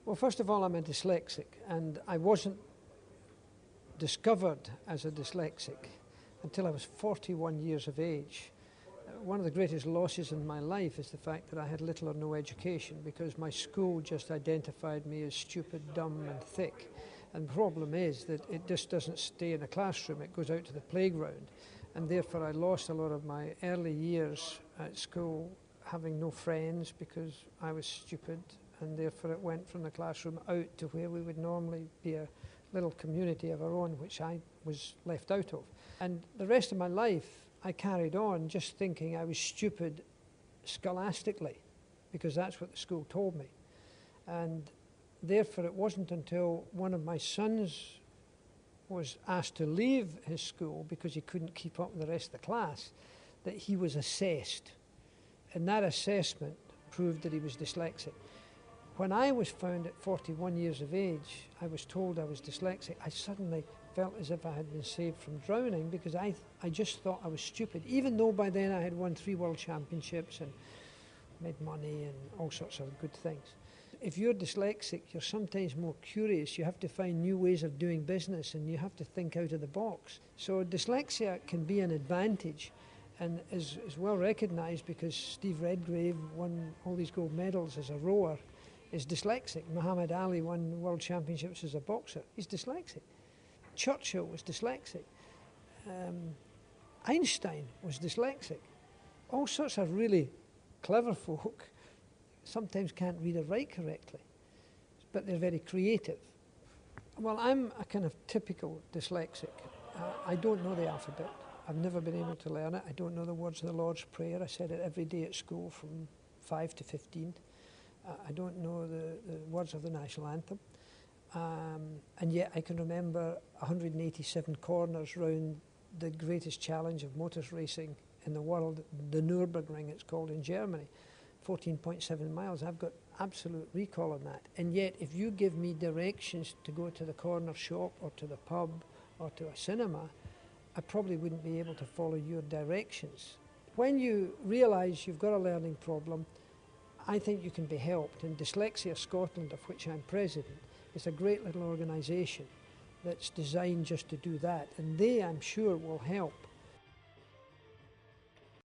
Well, first of all, I'm a dyslexic, and I wasn't discovered as a dyslexic until I was 41 years of age. One of the greatest losses in my life is the fact that I had little or no education, because my school just identified me as stupid, dumb and thick. And the problem is that it just doesn't stay in a classroom, it goes out to the playground. And therefore I lost a lot of my early years at school having no friends because I was stupid, and therefore it went from the classroom out to where we would normally be a little community of our own, which I was left out of. And the rest of my life I carried on just thinking I was stupid scholastically, because that's what the school told me. And therefore it wasn't until one of my sons was asked to leave his school because he couldn't keep up with the rest of the class that he was assessed. And that assessment proved that he was dyslexic. When I was found at 41 years of age, I was told I was dyslexic. I suddenly felt as if I had been saved from drowning, because I just thought I was stupid, even though by then I had won 3 world championships and made money and all sorts of good things. If you're dyslexic, you're sometimes more curious. You have to find new ways of doing business, and you have to think out of the box. So dyslexia can be an advantage, and is well recognised, because Steve Redgrave won all these gold medals as a rower, is dyslexic. Muhammad Ali won world championships as a boxer. He's dyslexic. Churchill was dyslexic. Einstein was dyslexic. All sorts of really clever folk sometimes can't read or write correctly, but they're very creative. Well, I'm a kind of typical dyslexic. I don't know the alphabet. I've never been able to learn it. I don't know the words of the Lord's Prayer. I said it every day at school from 5 to 15. I don't know the words of the national anthem. And yet I can remember 187 corners round the greatest challenge of motor racing in the world, the Nürburgring it's called in Germany, 14.7 miles. I've got absolute recall on that. And yet if you give me directions to go to the corner shop or to the pub or to a cinema, I probably wouldn't be able to follow your directions. When you realise you've got a learning problem, I think you can be helped. And Dyslexia Scotland, of which I'm president, is a great little organisation that's designed just to do that. And they, I'm sure, will help